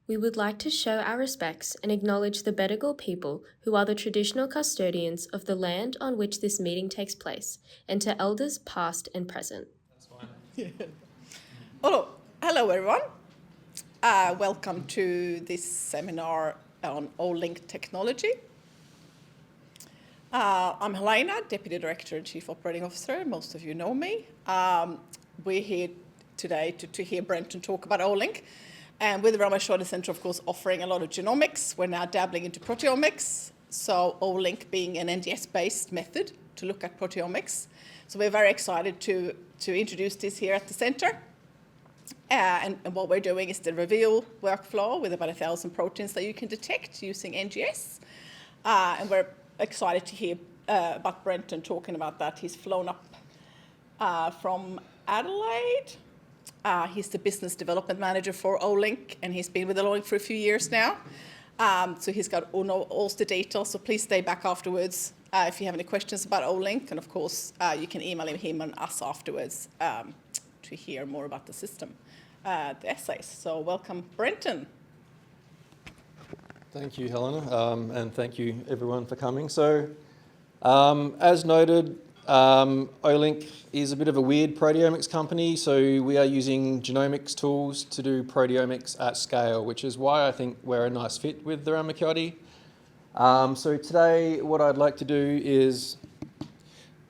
We would like to show our respects and acknowledge the Bedegal people who are the traditional custodians of the land on which this meeting takes place, and to elders past and present. That's fine. Hello everyone. Welcome to this seminar on Olink technology. I'm Helena, Deputy Director and Chief Operating Officer. Most of you know me. We're here today to hear Brenton talk about Olink. And with the Rama Shorter Centre, of course, offering a lot of genomics. We're now dabbling into proteomics. So Olink being an NGS-based method to look at proteomics. So we're very excited to introduce this here at the centre. And what we're doing is the Reveal workflow with about 1,000 proteins that you can detect using NGS. And we're excited to hear about Brenton talking about that. He's flown up from Adelaide. He's the business development manager for Olink, and he's been with Olink for a few years now. So he's got all the details, so please stay back afterwards if you have any questions about Olink. And of course, you can email him and us afterwards to hear more about the system, the essays. So welcome, Brenton. Thank you, Helena, and thank you everyone for coming. So, as noted, Olink is a bit of a weird proteomics company, so we are using genomics tools to do proteomics at scale, which is why I think we're a nice fit with the Ramakiotti. So today what I'd like to do is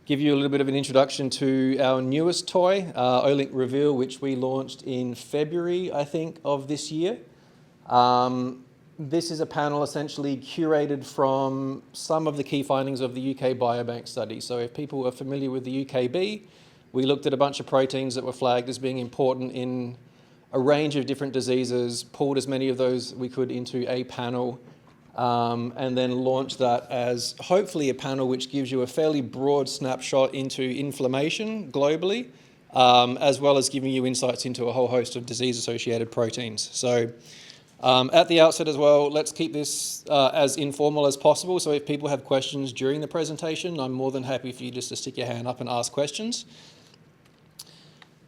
give you a little bit of an introduction to our newest toy, Olink Reveal, which we launched in February, I think, of this year. This is a panel essentially curated from some of the key findings of the UK Biobank study. So if people are familiar with the UKB, we looked at a bunch of proteins that were flagged as being important in a range of different diseases, pulled as many of those we could into a panel, and then launched that as hopefully a panel which gives you a fairly broad snapshot into inflammation globally, as well as giving you insights into a whole host of disease-associated proteins. So at the outset as well, let's keep this as informal as possible. So if people have questions during the presentation, I'm more than happy for you just to stick your hand up and ask questions.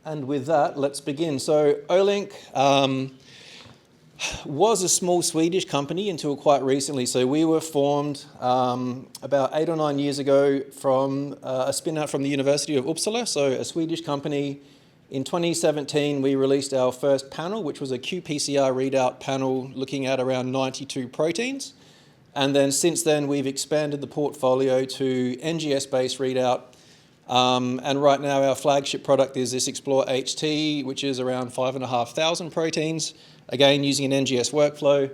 And with that, let's begin. So Olink was a small Swedish company until quite recently. So we were formed about 8 or 9 years ago from a spin out from the University of Uppsala, so a Swedish company. In 2017, we released our first panel, which was a qPCR readout panel looking at around 92 proteins. And then since then, we've expanded the portfolio to NGS-based readout. And right now, our flagship product is this Explore HT, which is around 5,500 proteins, again, using an NGS workflow.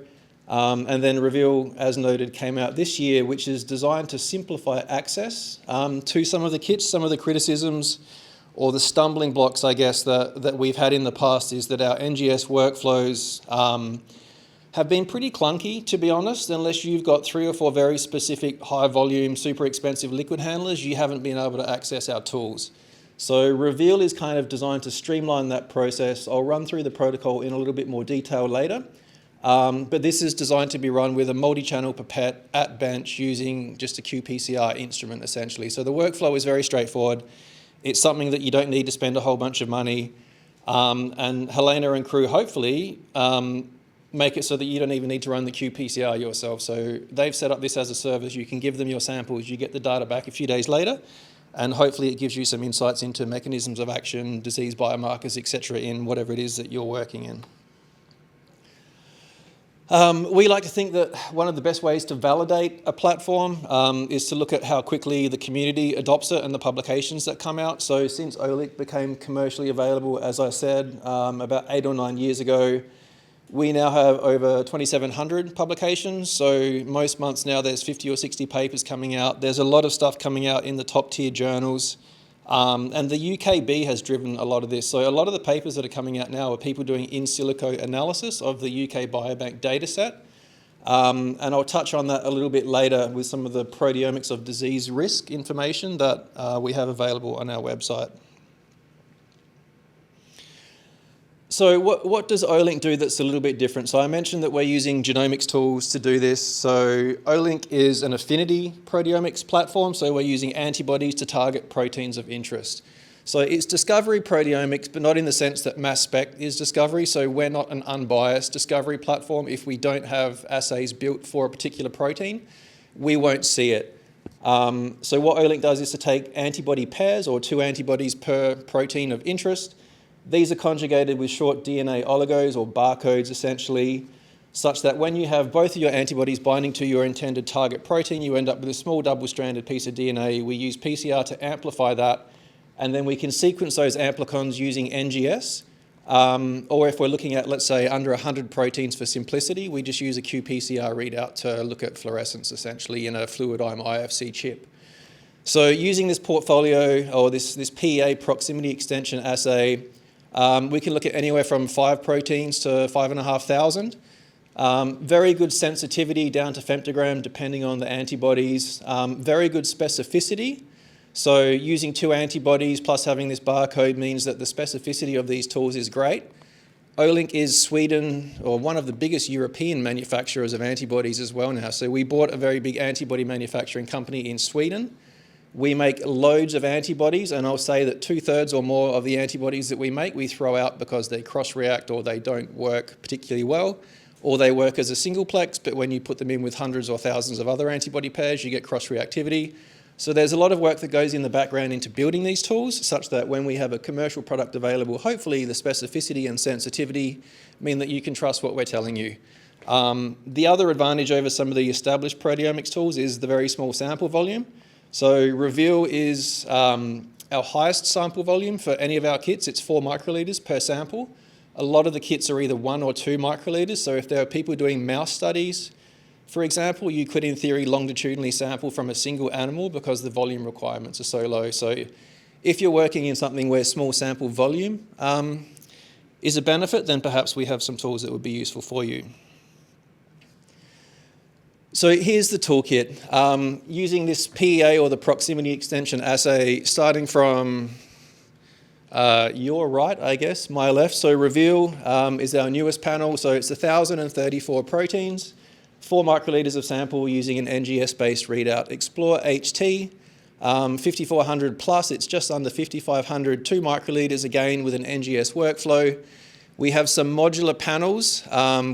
And then Reveal, as noted, came out this year, which is designed to simplify access to some of the kits. Some of the criticisms or the stumbling blocks, I guess, that we've had in the past is that our NGS workflows have been pretty clunky, to be honest. Unless you've got 3 or 4 very specific, high-volume, super expensive liquid handlers, you haven't been able to access our tools. So Reveal is kind of designed to streamline that process. I'll run through the protocol in a little bit more detail later. But this is designed to be run with a multi-channel pipette at bench using just a qPCR instrument, essentially. So the workflow is very straightforward. It's something that you don't need to spend a whole bunch of money. And Helena and crew hopefully make it so that you don't even need to run the qPCR yourself. So they've set up this as a service. You can give them your samples. You get the data back a few days later. And hopefully it gives you some insights into mechanisms of action, disease biomarkers, etc., in whatever it is that you're working in. We like to think that one of the best ways to validate a platform is to look at how quickly the community adopts it and the publications that come out. So since Olink became commercially available, as I said, about 8 or 9 years ago, we now have over 2,700 publications. So most months now there's 50 or 60 papers coming out. There's a lot of stuff coming out in the top tier journals. And the UKB has driven a lot of this. So a lot of the papers that are coming out now are people doing in silico analysis of the UK Biobank data set. And I'll touch on that a little bit later with some of the proteomics of disease risk information that we have available on our website. So what does Olink do that's a little bit different? So I mentioned that we're using genomics tools to do this. So Olink is an affinity proteomics platform. So we're using antibodies to target proteins of interest. So it's discovery proteomics, but not in the sense that mass spec is discovery. So we're not an unbiased discovery platform. If we don't have assays built for a particular protein, we won't see it. So what Olink does is to take antibody pairs, or 2 antibodies per protein of interest. These are conjugated with short DNA oligos, or barcodes essentially, such that when you have both of your antibodies binding to your intended target protein, you end up with a small double-stranded piece of DNA. We use PCR to amplify that, and then we can sequence those amplicons using NGS. Or if we're looking at, let's say, under 100 proteins for simplicity, we just use a qPCR readout to look at fluorescence, essentially, in a Fluidigm IFC chip. So using this portfolio, or this PEA proximity extension assay, we can look at anywhere from 5 proteins to 5,500. Very good sensitivity down to femtogram depending on the antibodies. Very good specificity. So using 2 antibodies plus having this barcode means that the specificity of these tools is great. Olink is Sweden, or one of the biggest European manufacturers of antibodies as well now. So we bought a very big antibody manufacturing company in Sweden. We make loads of antibodies, and I'll say that 2/3 or more of the antibodies that we make we throw out because they cross-react, or they don't work particularly well, or they work as a singleplex, but when you put them in with hundreds or thousands of other antibody pairs, you get cross-reactivity. So there's a lot of work that goes in the background into building these tools, such that when we have a commercial product available, hopefully the specificity and sensitivity mean that you can trust what we're telling you. The other advantage over some of the established proteomics tools is the very small sample volume. So Reveal is our highest sample volume for any of our kits. It's 4 microliters per sample. A lot of the kits are either 1 or 2 microliters. So if there are people doing mouse studies, for example, you could in theory longitudinally sample from a single animal because the volume requirements are so low. So if you're working in something where small sample volume is a benefit, then perhaps we have some tools that would be useful for you. So here's the toolkit. Using this PEA, or the proximity extension assay, starting from your right, I guess, my left. So Reveal is our newest panel. So it's 1,034 proteins, 4 microliters of sample using an NGS-based readout. Explore HT, 5,400 plus, it's just under 5,500, 2 microliters again with an NGS workflow. We have some modular panels,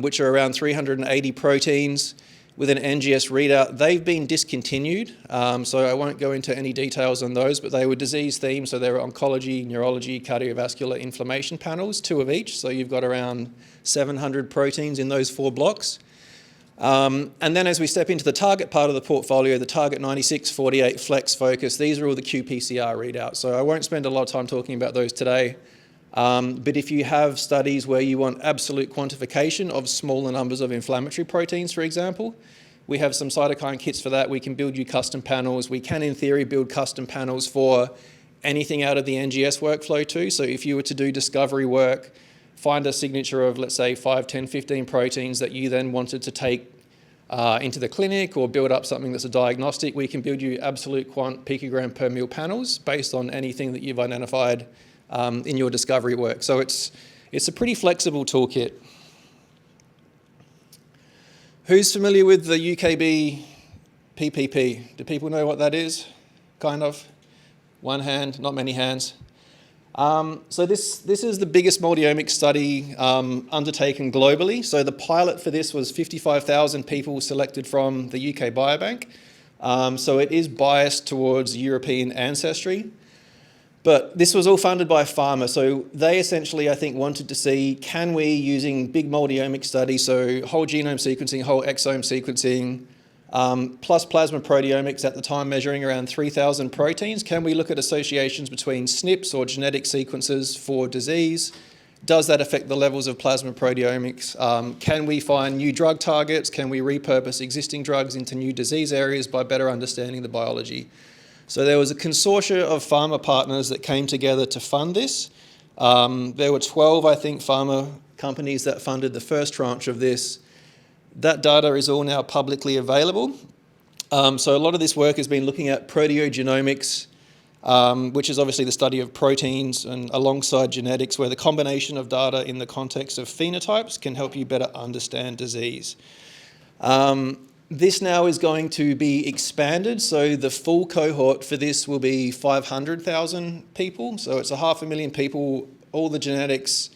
which are around 380 proteins with an NGS readout. They've been discontinued, so I won't go into any details on those, but they were disease themed, so they were oncology, neurology, cardiovascular, inflammation panels, 2 of each, so you've got around 700 proteins in those 4 blocks. And then as we step into the target part of the portfolio, the target 96, 48, flex, focus, these are all the qPCR readouts. So I won't spend a lot of time talking about those today. But if you have studies where you want absolute quantification of smaller numbers of inflammatory proteins, for example, we have some cytokine kits for that. We can build you custom panels. We can, in theory, build custom panels for anything out of the NGS workflow too. So if you were to do discovery work, find a signature of, let's say, 5, 10, 15 proteins that you then wanted to take into the clinic, or build up something that's a diagnostic, we can build you absolute quant picogram per mil panels based on anything that you've identified in your discovery work. So it's a pretty flexible toolkit. Who's familiar with the UKB PPP? Do people know what that is? Kind of. One hand, not many hands. So this is the biggest multiomics study undertaken globally. So the pilot for this was 55,000 people selected from the UK Biobank. So it is biased towards European ancestry. But this was all funded by pharma. So they essentially, I think, wanted to see, can we, using big multiomics studies, so whole genome sequencing, whole exome sequencing, plus plasma proteomics at the time measuring around 3,000 proteins, can we look at associations between SNPs or genetic sequences for disease? Does that affect the levels of plasma proteomics? Can we find new drug targets? Can we repurpose existing drugs into new disease areas by better understanding the biology? So there was a consortia of pharma partners that came together to fund this. There were 12, I think, pharma companies that funded the first tranche of this. That data is all now publicly available. So a lot of this work has been looking at proteogenomics, which is obviously the study of proteins, and alongside genetics, where the combination of data in the context of phenotypes can help you better understand disease. This now is going to be expanded, so the full cohort for this will be 500,000 people. So it's 500,000 people, all the genetics,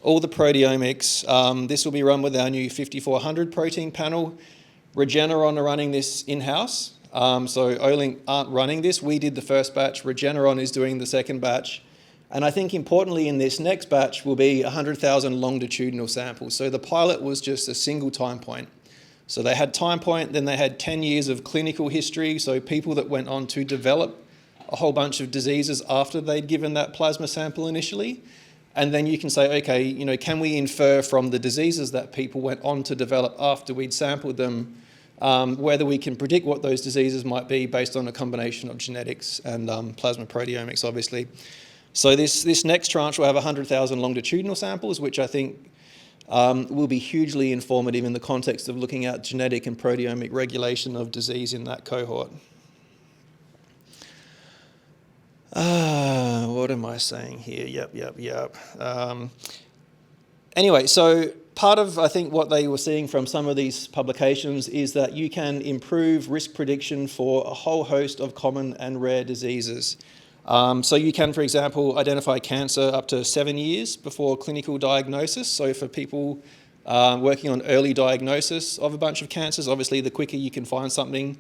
all the proteomics. This will be run with our new 5400 protein panel. Regeneron are running this in-house. So Olink aren't running this. We did the first batch. Regeneron is doing the second batch. And I think importantly in this next batch will be 100,000 longitudinal samples. So the pilot was just a single time point. So they had time point, then they had 10 years of clinical history, so people that went on to develop a whole bunch of diseases after they'd given that plasma sample initially. And then you can say, okay, you know, can we infer from the diseases that people went on to develop after we'd sampled them, whether we can predict what those diseases might be based on a combination of genetics and plasma proteomics, obviously. So this next tranche will have 100,000 longitudinal samples, which I think will be hugely informative in the context of looking at genetic and proteomic regulation of disease in that cohort. What am I saying here? Yep. Anyway, so part of, I think, what they were seeing from some of these publications is that you can improve risk prediction for a whole host of common and rare diseases. So you can, for example, identify cancer up to 7 years before clinical diagnosis. So for people working on early diagnosis of a bunch of cancers, obviously the quicker you can find something,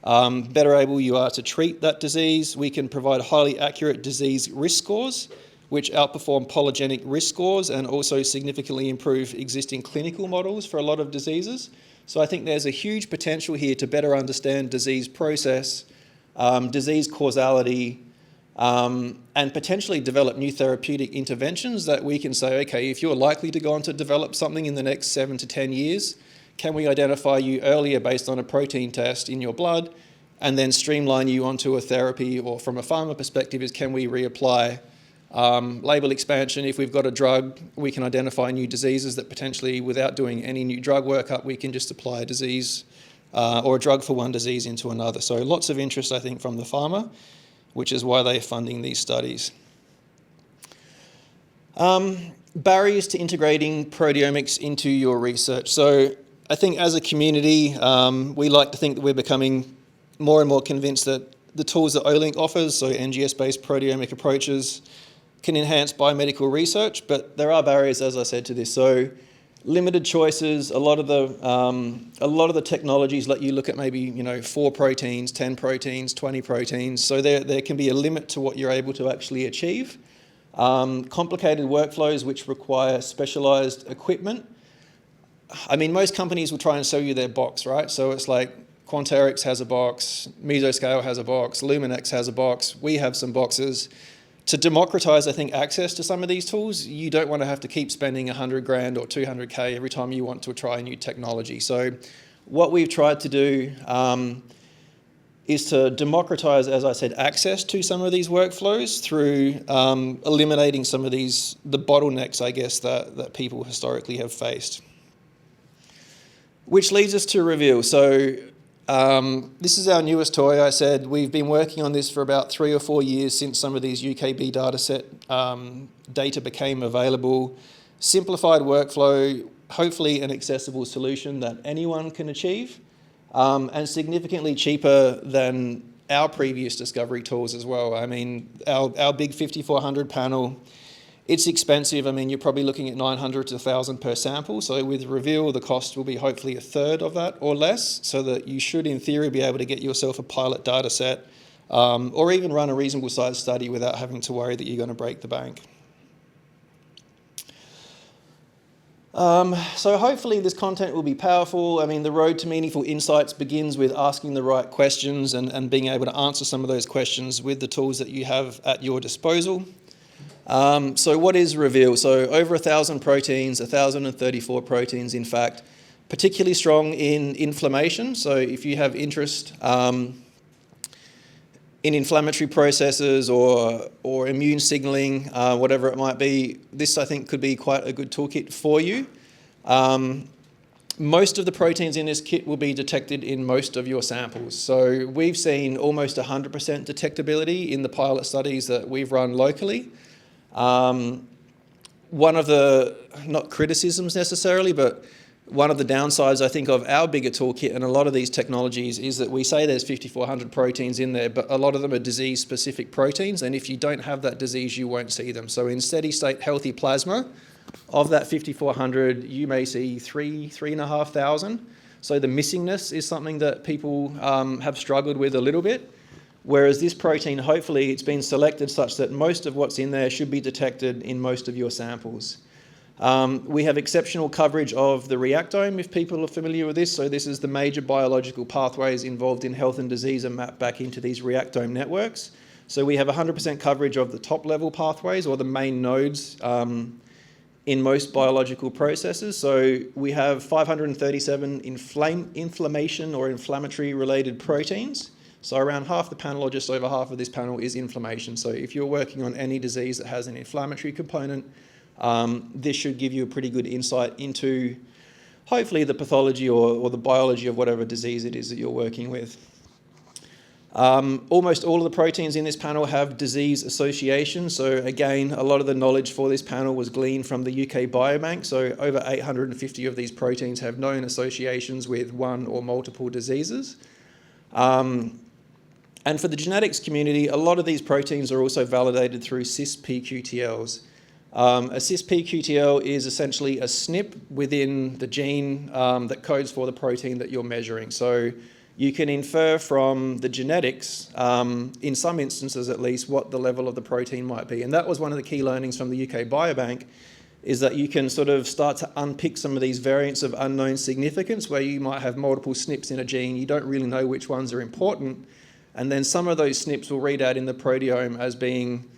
better able you are to treat that disease. We can provide highly accurate disease risk scores, which outperform polygenic risk scores and also significantly improve existing clinical models for a lot of diseases. So I think there's a huge potential here to better understand disease process, disease causality, and potentially develop new therapeutic interventions that we can say, okay, if you're likely to go on to develop something in the next 7 to 10 years, can we identify you earlier based on a protein test in your blood and then streamline you onto a therapy? Or from a pharma perspective is, can we reapply label expansion? If we've got a drug, we can identify new diseases that potentially, without doing any new drug workup, we can just apply a disease or a drug for one disease into another. So lots of interest, I think, from the pharma, which is why they're funding these studies. Barriers to integrating proteomics into your research. So I think as a community, we like to think that we're becoming more and more convinced that the tools that Olink offers, so NGS-based proteomic approaches, can enhance biomedical research, but there are barriers, as I said, to this. So limited choices. A lot of the technologies let you look at maybe 4 proteins, 10 proteins, 20 proteins. So there can be a limit to what you're able to actually achieve. Complicated workflows which require specialized equipment. I mean, most companies will try and sell you their box, right? So it's like Quanterix has a box, Mesoscale has a box, Luminex has a box. We have some boxes. To democratize, I think, access to some of these tools, you don't want to have to keep spending 100 grand or 200K every time you want to try a new technology. So what we've tried to do is to democratize, as I said, access to some of these workflows through eliminating some of the bottlenecks, I guess, that people historically have faced. Which leads us to Reveal. So this is our newest toy. I said we've been working on this for about 3 or 4 years since some of these UKB dataset data became available. Simplified workflow, hopefully an accessible solution that anyone can achieve, and significantly cheaper than our previous discovery tools as well. I mean, our big 5400 panel, it's expensive. I mean, you're probably looking at 900 to 1,000 per sample. So with Reveal, the cost will be hopefully a third of that or less, so that you should, in theory, be able to get yourself a pilot data set or even run a reasonable sized study without having to worry that you're going to break the bank. So hopefully this content will be powerful. I mean, the road to meaningful insights begins with asking the right questions and being able to answer some of those questions with the tools that you have at your disposal. So what is Reveal? So over 1,000 proteins, 1,034 proteins in fact, particularly strong in inflammation. So if you have interest in inflammatory processes or immune signaling, whatever it might be, this I think could be quite a good toolkit for you. Most of the proteins in this kit will be detected in most of your samples. So we've seen almost 100% detectability in the pilot studies that we've run locally. One of the, not criticisms necessarily, but one of the downsides, I think, of our bigger toolkit and a lot of these technologies is that we say there's 5,400 proteins in there, but a lot of them are disease-specific proteins, and if you don't have that disease, you won't see them. So in steady-state healthy plasma, of that 5,400, you may see 3,500. So the missingness is something that people have struggled with a little bit, whereas this protein, hopefully, it's been selected such that most of what's in there should be detected in most of your samples. We have exceptional coverage of the reactome, if people are familiar with this. So this is the major biological pathways involved in health and disease are mapped back into these reactome networks. So we have 100% coverage of the top level pathways or the main nodes in most biological processes. So we have 537 inflammation or inflammatory related proteins. So around half the panel or just over half of this panel is inflammation. So if you're working on any disease that has an inflammatory component, this should give you a pretty good insight into hopefully the pathology or the biology of whatever disease it is that you're working with. Almost all of the proteins in this panel have disease association. So again, a lot of the knowledge for this panel was gleaned from the UK Biobank. So over 850 of these proteins have known associations with one or multiple diseases. And for the genetics community, a lot of these proteins are also validated through cis-pQTLs. A cis-pQTL is essentially a SNP within the gene that codes for the protein that you're measuring. So you can infer from the genetics, in some instances at least, what the level of the protein might be. And that was one of the key learnings from the UK Biobank, is that you can sort of start to unpick some of these variants of unknown significance where you might have multiple SNPs in a gene, you don't really know which ones are important, and then some of those SNPs will read out in the proteome as being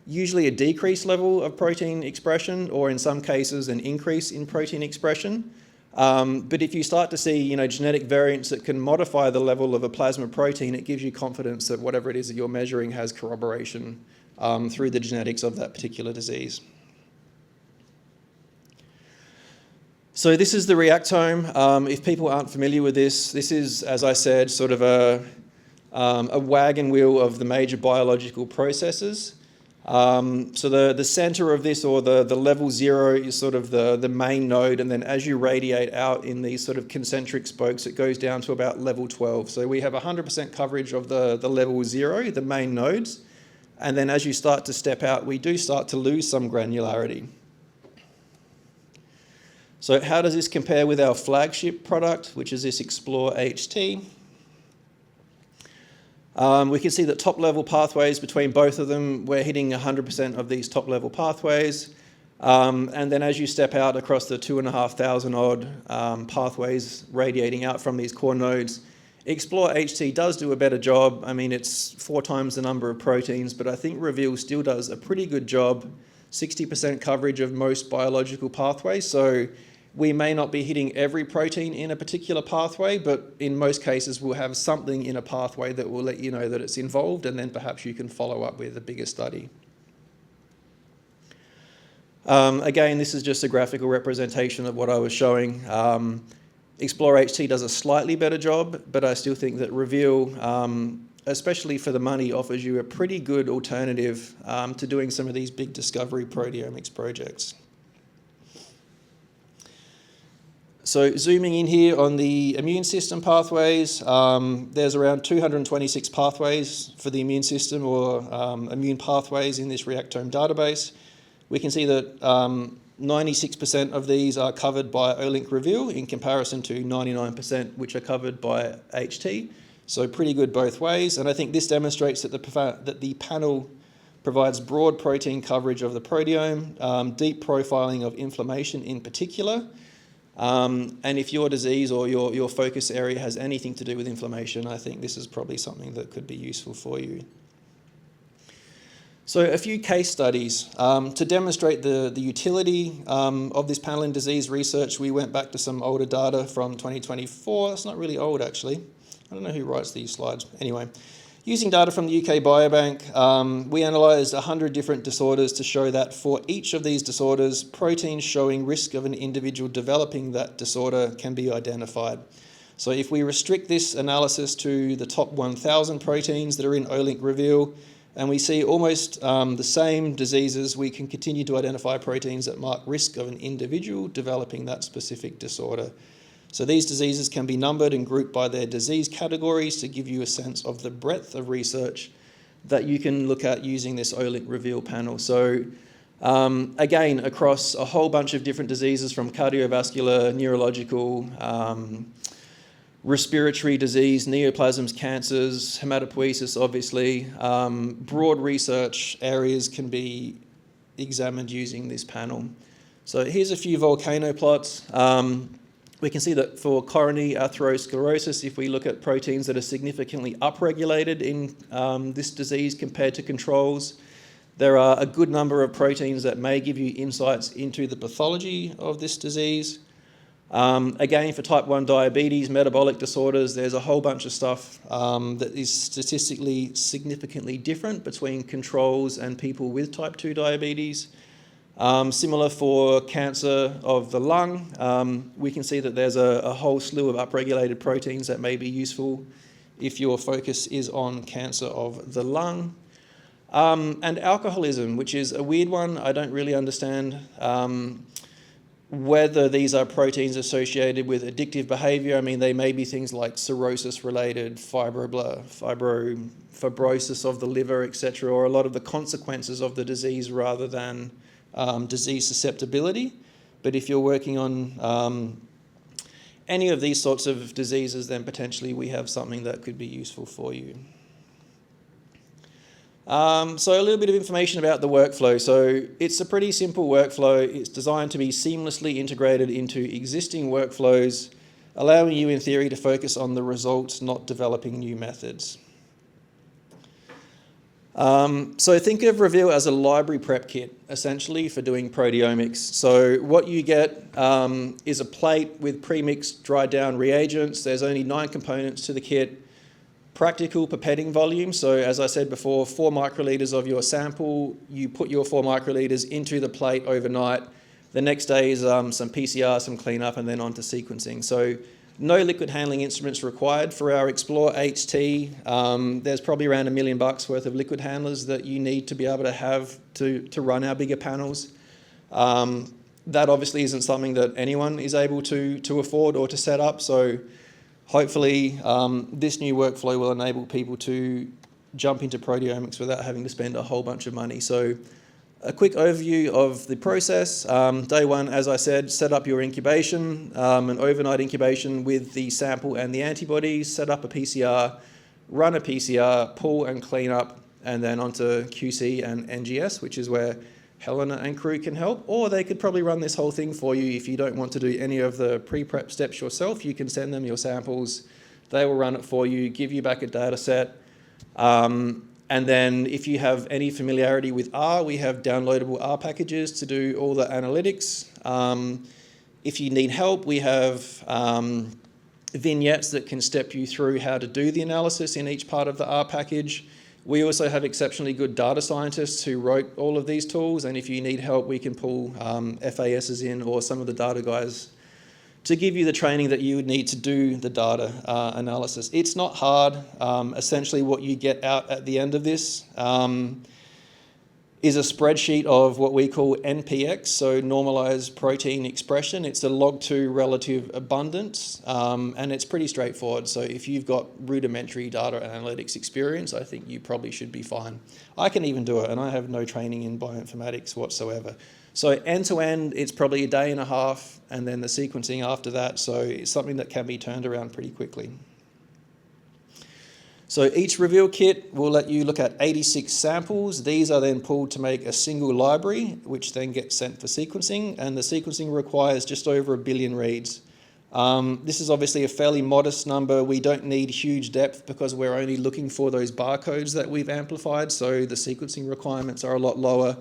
usually a decreased level of protein expression, or in some cases an increase in protein expression. But if you start to see, genetic variants that can modify the level of a plasma protein, it gives you confidence that whatever it is that you're measuring has corroboration through the genetics of that particular disease. So this is the reactome. If people aren't familiar with this is, as I said, sort of a wagon wheel of the major biological processes. So the center of this, or the level 0, is sort of the main node, and then as you radiate out in these sort of concentric spokes, it goes down to about level 12. So we have 100% coverage of the level 0, the main nodes, and then as you start to step out, we do start to lose some granularity. So how does this compare with our flagship product, which is this Explore HT? We can see that top-level pathways between both of them, we're hitting 100% of these top-level pathways. And then as you step out across the 2,500 odd pathways radiating out from these core nodes, Explore HT does do a better job. I mean, it's 4 times the number of proteins, but I think Reveal still does a pretty good job, 60% coverage of most biological pathways. So we may not be hitting every protein in a particular pathway, but in most cases we'll have something in a pathway that will let you know that it's involved, and then perhaps you can follow up with a bigger study. Again, this is just a graphical representation of what I was showing. Explore HT does a slightly better job, but I still think that Reveal, especially for the money, offers you a pretty good alternative to doing some of these big discovery proteomics projects. So zooming in here on the immune system pathways, there's around 226 pathways for the immune system, or immune pathways in this reactome database. We can see that 96% of these are covered by Olink Reveal in comparison to 99% which are covered by HT. So pretty good both ways. And I think this demonstrates that the panel provides broad protein coverage of the proteome, deep profiling of inflammation in particular. And if your disease or your focus area has anything to do with inflammation, I think this is probably something that could be useful for you. So a few case studies. To demonstrate the utility of this panel in disease research, we went back to some older data from 2024. That's not really old, actually. I don't know who writes these slides. Anyway, using data from the UK Biobank, we analysed 100 different disorders to show that for each of these disorders, proteins showing risk of an individual developing that disorder can be identified. So if we restrict this analysis to the top 1,000 proteins that are in Olink Reveal, And we see almost the same diseases. We can continue to identify proteins that mark risk of an individual developing that specific disorder. So these diseases can be numbered and grouped by their disease categories to give you a sense of the breadth of research that you can look at using this Olink Reveal panel. So again, across a whole bunch of different diseases from cardiovascular, neurological, respiratory disease, neoplasms, cancers, hematopoiesis, obviously. Broad research areas can be examined using this panel. So here's a few volcano plots. We can see that for coronary atherosclerosis, if we look at proteins that are significantly upregulated in this disease compared to controls, there are a good number of proteins that may give you insights into the pathology of this disease. Again, for type 1 diabetes, metabolic disorders, there's a whole bunch of stuff that is statistically significantly different between controls and people with type 2 diabetes. Similar for cancer of the lung, we can see that there's a whole slew of upregulated proteins that may be useful if your focus is on cancer of the lung. And alcoholism, which is a weird one. I don't really understand whether these are proteins associated with addictive behavior. I mean, they may be things like cirrhosis-related, fibrosis of the liver, etc., or a lot of the consequences of the disease rather than disease susceptibility. But if you're working on any of these sorts of diseases, then potentially we have something that could be useful for you. So a little bit of information about the workflow. So it's a pretty simple workflow. It's designed to be seamlessly integrated into existing workflows, allowing you in theory to focus on the results, not developing new methods. So think of Reveal as a library prep kit, essentially, for doing proteomics. So what you get is a plate with pre-mixed, dried down reagents. There's only 9 components to the kit. Practical pipetting volume, so as I said before, 4 microliters of your sample, you put your 4 microliters into the plate overnight. The next day is some PCR, some cleanup, and then on to sequencing. So no liquid handling instruments required for our Explore HT. There's probably around $1 million worth of liquid handlers that you need to be able to have to run our bigger panels. That obviously isn't something that anyone is able to afford or to set up, so hopefully, this new workflow will enable people to jump into proteomics without having to spend a whole bunch of money. So a quick overview of the process. Day 1, as I said, set up your incubation, an overnight incubation with the sample and the antibodies, set up a PCR, run a PCR, pull and clean up, and then onto QC and NGS, which is where Helena and crew can help, or they could probably run this whole thing for you. If you don't want to do any of the pre-prep steps yourself, you can send them your samples. They will run it for you, give you back a data set. And then if you have any familiarity with R, we have downloadable R packages to do all the analytics. If you need help, we have vignettes that can step you through how to do the analysis in each part of the R package. We also have exceptionally good data scientists who wrote all of these tools, and if you need help, we can pull FASs in or some of the data guys to give you the training that you would need to do the data analysis. It's not hard. Essentially what you get out at the end of this is a spreadsheet of what we call NPX, so normalized protein expression. It's a log2 relative abundance, and it's pretty straightforward. So if you've got rudimentary data analytics experience, I think you probably should be fine. I can even do it, and I have no training in bioinformatics whatsoever. So end to end, it's probably a day and a half, and then the sequencing after that. So it's something that can be turned around pretty quickly. So each Reveal kit will let you look at 86 samples. These are then pulled to make a single library, which then gets sent for sequencing, and the sequencing requires just over 1 billion reads. This is obviously a fairly modest number. We don't need huge depth because we're only looking for those barcodes that we've amplified, so the sequencing requirements are a lot lower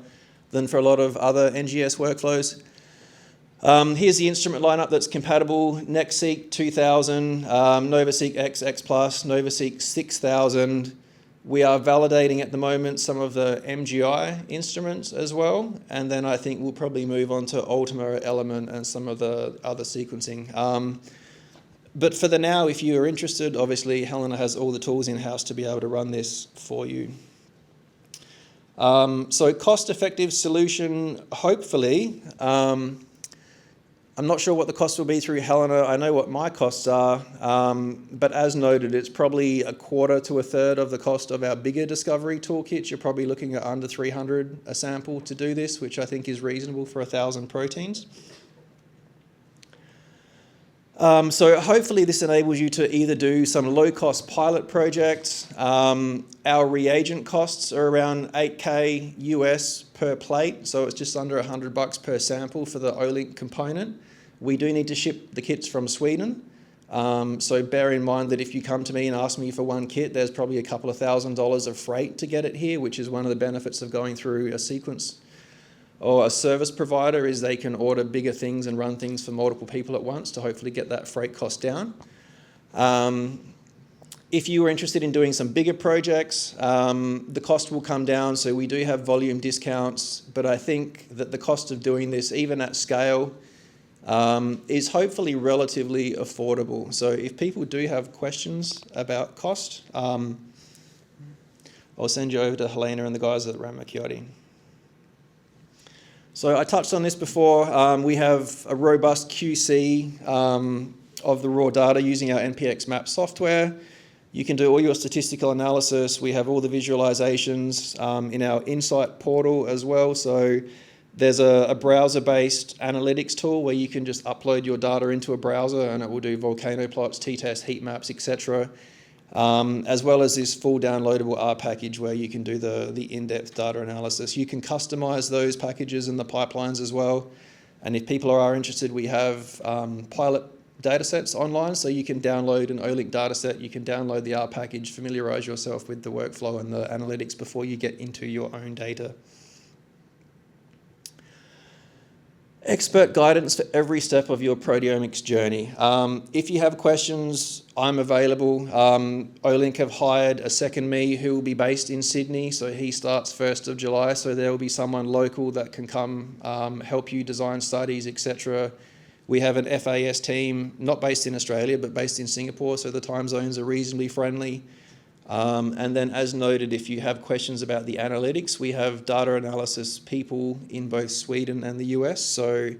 than for a lot of other NGS workflows. Here's the instrument lineup that's compatible: NextSeq 2000, NovaSeq X, X+, NovaSeq 6000. We are validating at the moment some of the MGI instruments as well, and then I think we'll probably move on to Ultima, Element, and some of the other sequencing. But for the now, if you are interested, obviously Helena has all the tools in-house to be able to run this for you. So cost-effective solution, hopefully. I'm not sure what the cost will be through Helena. I know what my costs are, but as noted, it's probably a quarter to a third of the cost of our bigger discovery toolkits. You're probably looking at under 300 a sample to do this, which I think is reasonable for 1,000 proteins. So hopefully this enables you to either do some low-cost pilot projects. Our reagent costs are around $8K US per plate, so it's just under $100 per sample for the Olink component. We do need to ship the kits from Sweden, so bear in mind that if you come to me and ask me for one kit, there's probably a couple of $1,000s of freight to get it here, which is one of the benefits of going through a sequence or a service provider, is they can order bigger things and run things for multiple people at once to hopefully get that freight cost down. If you were interested in doing some bigger projects, the cost will come down, so we do have volume discounts, but I think that the cost of doing this, even at scale, is hopefully relatively affordable. So if people do have questions about cost, I'll send you over to Helena and the guys at Ramakiotti. So I touched on this before. We have a robust QC of the raw data using our NPX map software. You can do all your statistical analysis. We have all the visualizations in our Insight portal as well. So there's a browser-based analytics tool where you can just upload your data into a browser and it will do volcano plots, t-tests, heat maps, etc. As well as this full downloadable R package where you can do the in-depth data analysis. You can customize those packages and the pipelines as well. And if people are interested, we have pilot datasets online, so you can download an Olink dataset, you can download the R package, familiarize yourself with the workflow and the analytics before you get into your own data. Expert guidance for every step of your proteomics journey. If you have questions, I'm available. Olink have hired a second me who will be based in Sydney, so he starts 1st of July, so there will be someone local that can come help you design studies, etc. We have an FAS team, not based in Australia, but based in Singapore, so the time zones are reasonably friendly. And then as noted, if you have questions about the analytics, we have data analysis people in both Sweden and the US. So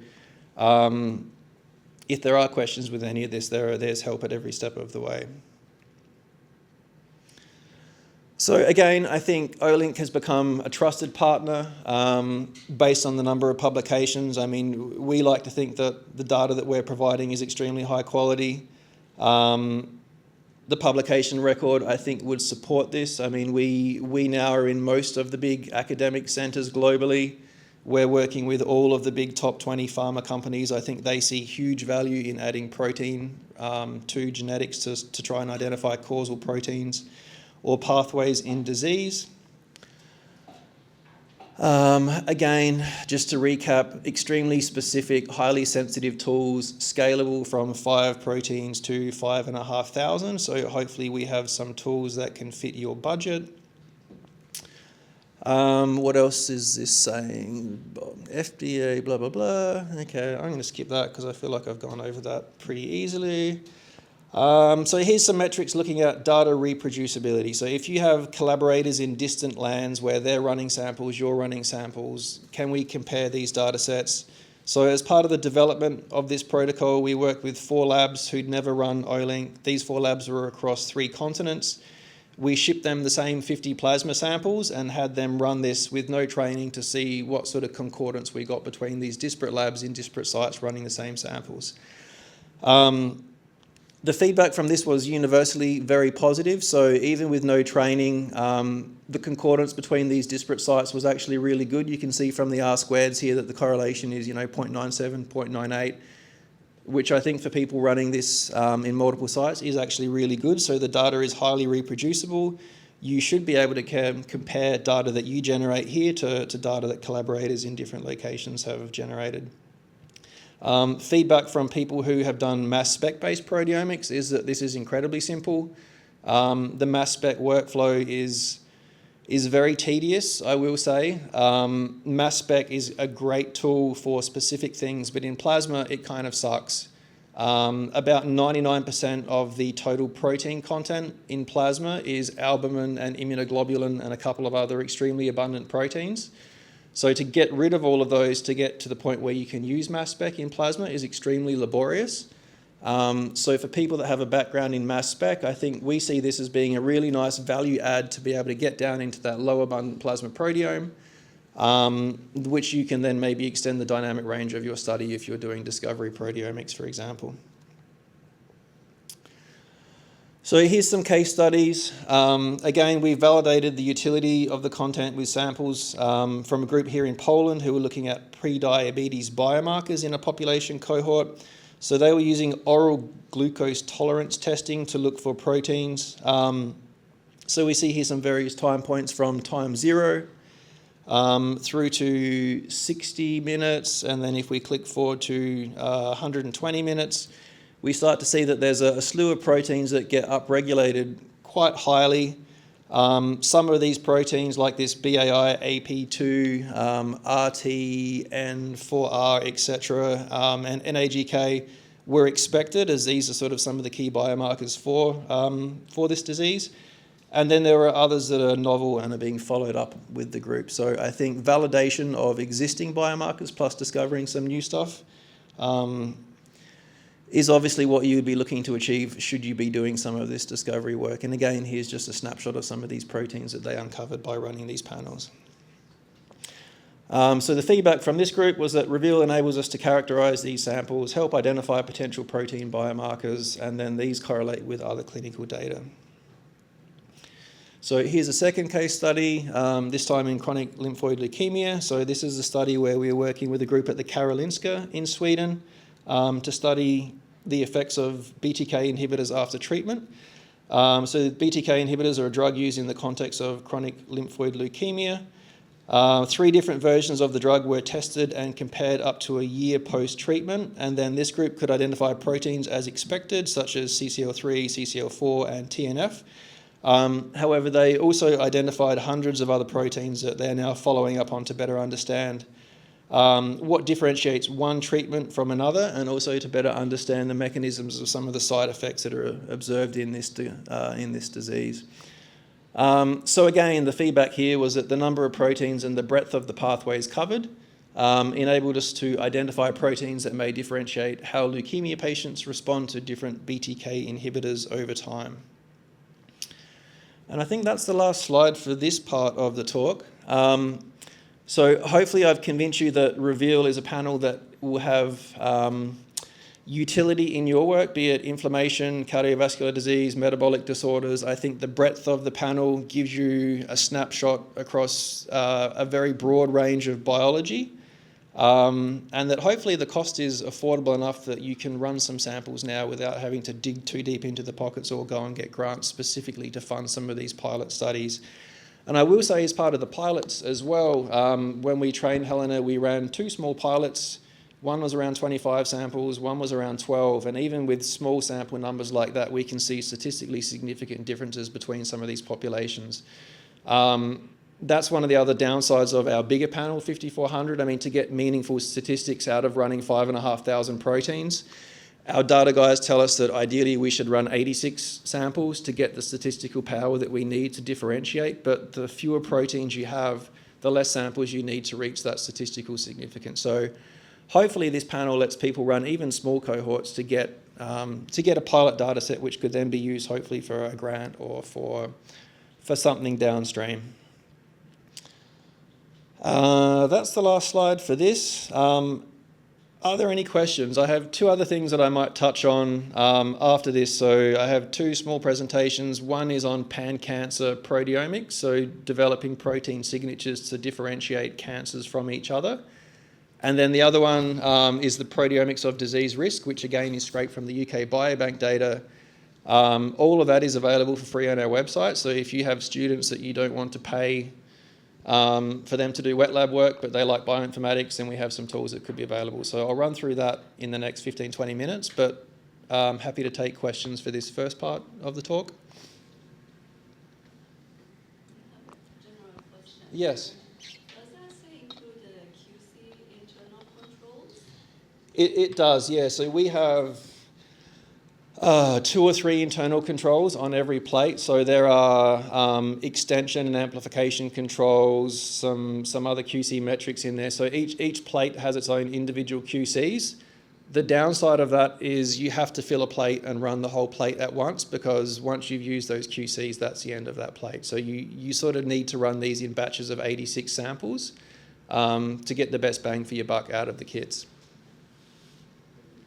if there are questions with any of this, there's help at every step of the way. So again, I think Olink has become a trusted partner based on the number of publications. I mean, we like to think that the data that we're providing is extremely high quality. The publication record, I think, would support this. I mean, we now are in most of the big academic centres globally. We're working with all of the big top 20 pharma companies. I think they see huge value in adding protein to genetics to try and identify causal proteins or pathways in disease. Again, just to recap, extremely specific, highly sensitive tools, scalable from 5 proteins to 5,500. So hopefully we have some tools that can fit your budget. What else is this saying? FDA, blah, blah, blah. Okay, I'm going to skip that because I feel like I've gone over that pretty easily. So here's some metrics looking at data reproducibility. So if you have collaborators in distant lands where they're running samples, you're running samples, can we compare these data sets? So as part of the development of this protocol, we worked with 4 labs who'd never run Olink. These 4 labs were across 3 continents. We shipped them the same 50 plasma samples and had them run this with no training to see what sort of concordance we got between these disparate labs in disparate sites running the same samples. The feedback from this was universally very positive. So even with no training, the concordance between these disparate sites was actually really good. You can see from the R-squareds here that the correlation is, 0.97, 0.98, which I think for people running this in multiple sites is actually really good. So the data is highly reproducible. You should be able to compare data that you generate here to data that collaborators in different locations have generated. Feedback from people who have done mass spec-based proteomics is that this is incredibly simple. The mass spec workflow is very tedious, I will say. Mass spec is a great tool for specific things, but in plasma, it kind of sucks. About 99% of the total protein content in plasma is albumin and immunoglobulin and a couple of other extremely abundant proteins. So to get rid of all of those to get to the point where you can use mass spec in plasma is extremely laborious. So for people that have a background in mass spec, I think we see this as being a really nice value add to be able to get down into that low abundant plasma proteome, which you can then maybe extend the dynamic range of your study if you're doing discovery proteomics, for example. So here's some case studies. Again, we validated the utility of the content with samples from a group here in Poland who were looking at pre-diabetes biomarkers in a population cohort. So they were using oral glucose tolerance testing to look for proteins. So we see here some various time points from time 0 through to 60 minutes, and then if we click forward to 120 minutes, we start to see that there's a slew of proteins that get upregulated quite highly. Some of these proteins, like this BAI, AP2, RT, N4R, etc., and NAGK, were expected, as these are sort of some of the key biomarkers for this disease. And then there are others that are novel and are being followed up with the group. So I think validation of existing biomarkers plus discovering some new stuff is obviously what you would be looking to achieve should you be doing some of this discovery work. And again, here's just a snapshot of some of these proteins that they uncovered by running these panels. So the feedback from this group was that Reveal enables us to characterize these samples, help identify potential protein biomarkers, and then these correlate with other clinical data. So here's a second case study, this time in chronic lymphoid leukemia. So this is a study where we're working with a group at the Karolinska in Sweden to study the effects of BTK inhibitors after treatment. So BTK inhibitors are a drug used in the context of chronic lymphoid leukemia. 3 different versions of the drug were tested and compared up to a year post-treatment, and then this group could identify proteins as expected, such as CCL3, CCL4, and TNF. However, they also identified hundreds of other proteins that they're now following up on to better understand what differentiates one treatment from another, and also to better understand the mechanisms of some of the side effects that are observed in this disease. So again, the feedback here was that the number of proteins and the breadth of the pathways covered enabled us to identify proteins that may differentiate how leukemia patients respond to different BTK inhibitors over time. And I think that's the last slide for this part of the talk. So hopefully I've convinced you that Reveal is a panel that will have utility in your work, be it inflammation, cardiovascular disease, metabolic disorders. I think the breadth of the panel gives you a snapshot across a very broad range of biology, and that hopefully the cost is affordable enough that you can run some samples now without having to dig too deep into the pockets or go and get grants specifically to fund some of these pilot studies. And I will say, as part of the pilots as well, when we trained Helena, we ran 2 small pilots. One was around 25 samples, one was around 12, and even with small sample numbers like that, we can see statistically significant differences between some of these populations. That's one of the other downsides of our bigger panel, 5400. I mean, to get meaningful statistics out of running 5,500 proteins, our data guys tell us that ideally we should run 86 samples to get the statistical power that we need to differentiate, but the fewer proteins you have, the less samples you need to reach that statistical significance. So hopefully this panel lets people run even small cohorts to get a pilot data set which could then be used hopefully for a grant or for something downstream. That's the last slide for this. Are there any questions? I have 2 other things that I might touch on after this. So I have 2 small presentations. One is on pan-cancer proteomics, so developing protein signatures to differentiate cancers from each other. And then the other one is the proteomics of disease risk, which again is straight from the UK Biobank data. All of that is available for free on our website. So if you have students that you don't want to pay for them to do wet lab work, but they like bioinformatics, and we have some tools that could be available. So I'll run through that in the next 15-20 minutes, but I'm happy to take questions for this first part of the talk. General question. Yes. Does the assay include QC internal controls? It does, yeah. So we have 2 or 3 internal controls on every plate. So there are extension and amplification controls, some other QC metrics in there. So each plate has its own individual QCs. The downside of that is you have to fill a plate and run the whole plate at once, because once you've used those QCs, that's the end of that plate. So you sort of need to run these in batches of 86 samples to get the best bang for your buck out of the kits.